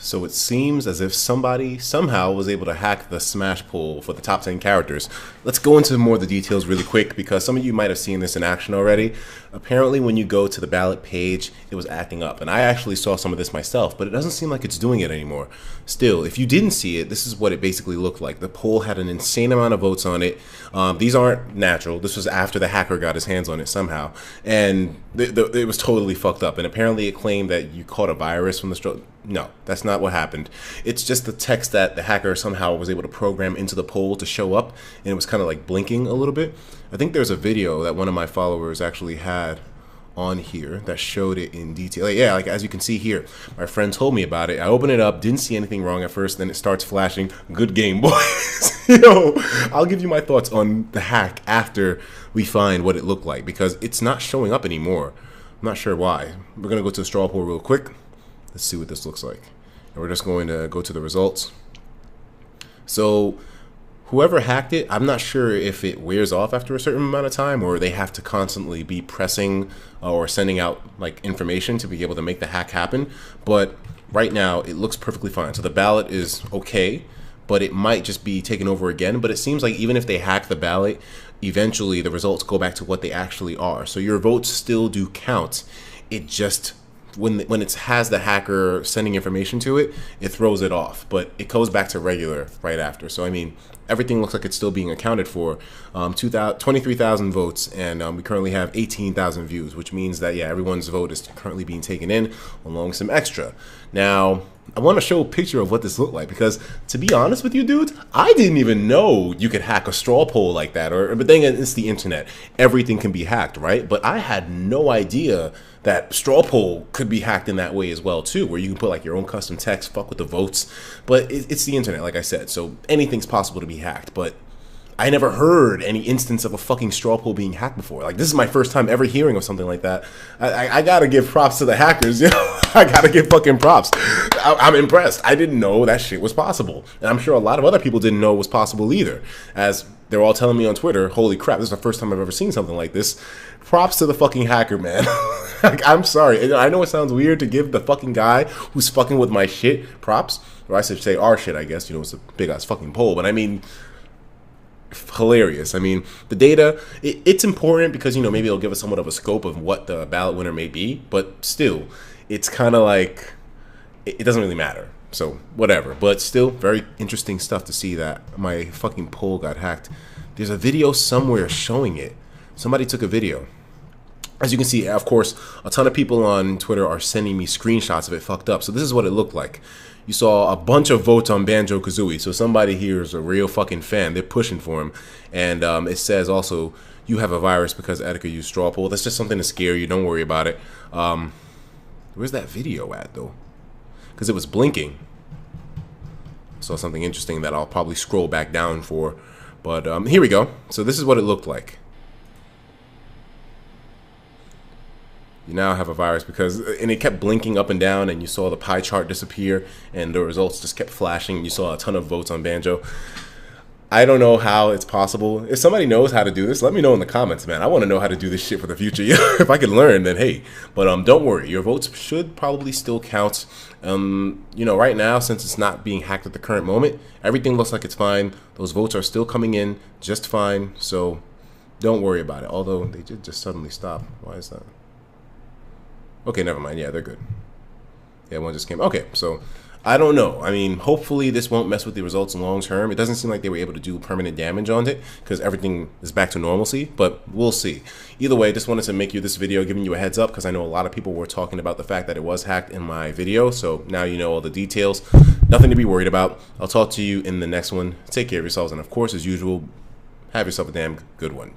So it seems as if somebody somehow was able to hack the Smash poll for the top 10 characters. Let's go into more of the details really quick because some of you might have seen this in action already. Apparently when you go to the ballot page, it was acting up. And I actually saw some of this myself, but it doesn't seem like it's doing it anymore. Still, if you didn't see it, this is what it basically looked like. The poll had an insane amount of votes on it. These aren't natural. This was after the hacker got his hands on it somehow. And it was totally fucked up. And apparently it claimed that you caught a virus from the stroke. No, that's not what happened. It's just the text that the hacker somehow was able to program into the poll to show up, and it was kind of like blinking a little bit. I think there's a video that one of my followers actually had on here that showed it in detail. Like as you can see here, my friend told me about it. I opened it up, didn't see anything wrong at first, then it starts flashing. Good game, boys. Yo, I'll give you my thoughts on the hack after we find what it looked like, because it's not showing up anymore. I'm not sure why. We're gonna go to the straw poll real quick. Let's see what this looks like. And we're just going to go to the results. So whoever hacked it, I'm not sure if it wears off after a certain amount of time or they have to constantly be pressing or sending out like information to be able to make the hack happen. But right now it looks perfectly fine. So the ballot is okay, but it might just be taken over again. But it seems like even if they hack the ballot, eventually the results go back to what they actually are. So your votes still do count. It just when it has the hacker sending information to it, it throws it off, but it goes back to regular right after. So I mean, everything looks like it's still being accounted for. 23,000 votes, and we currently have 18,000 views, which means that, yeah, everyone's vote is currently being taken in along with some extra. Now, I want to show a picture of what this looked like, because to be honest with you dudes, I didn't even know you could hack a straw poll like that. But then it's the internet. Everything can be hacked, right? But I had no idea that straw poll could be hacked in that way as well too, where you can put like your own custom text, fuck with the votes. But it's the internet, like I said, so anything's possible to be hacked. But I never heard any instance of a fucking straw poll being hacked before. Like, this is my first time ever hearing of something like that. I gotta give props to the hackers, you know? I gotta give fucking props. I'm impressed. I didn't know that shit was possible. And I'm sure a lot of other people didn't know it was possible either. As they're all telling me on Twitter, holy crap, this is the first time I've ever seen something like this. Props to the fucking hacker, man. I'm sorry. I know it sounds weird to give the fucking guy who's fucking with my shit props. Or I should say our shit, I guess. You know, it's a big-ass fucking poll. But I mean, hilarious. I mean, the data, it's important because, you know, maybe it'll give us somewhat of a scope of what the ballot winner may be. But still, it's kind of like, it doesn't really matter. So, whatever. But still, very interesting stuff to see that my fucking poll got hacked. There's a video somewhere showing it. Somebody took a video. As you can see, of course, a ton of people on Twitter are sending me screenshots of it fucked up. So this is what it looked like. You saw a bunch of votes on Banjo-Kazooie. So somebody here is a real fucking fan. They're pushing for him. And it says also, you have a virus because ETIKA used straw poll. That's just something to scare you. Don't worry about it. Where's that video at, though? Because it was blinking. I saw something interesting that I'll probably scroll back down for. But here we go. So this is what it looked like. You now have a virus because, and it kept blinking up and down, and you saw the pie chart disappear, and the results just kept flashing, and you saw a ton of votes on Banjo. I don't know how it's possible. If somebody knows how to do this, let me know in the comments, man. I want to know how to do this shit for the future. If I can learn, then hey. But don't worry, your votes should probably still count. You know, right now, since it's not being hacked at the current moment, everything looks like it's fine. Those votes are still coming in just fine, so don't worry about it. Although they did just suddenly stop. Why is that? Okay, never mind. Yeah, they're good. Yeah, one just came. Okay, so I don't know. I mean, hopefully this won't mess with the results long term. It doesn't seem like they were able to do permanent damage on it because everything is back to normalcy, but we'll see. Either way, just wanted to make you this video giving you a heads up because I know a lot of people were talking about the fact that it was hacked in my video, so now you know all the details. Nothing to be worried about. I'll talk to you in the next one. Take care of yourselves, and of course, as usual, have yourself a damn good one.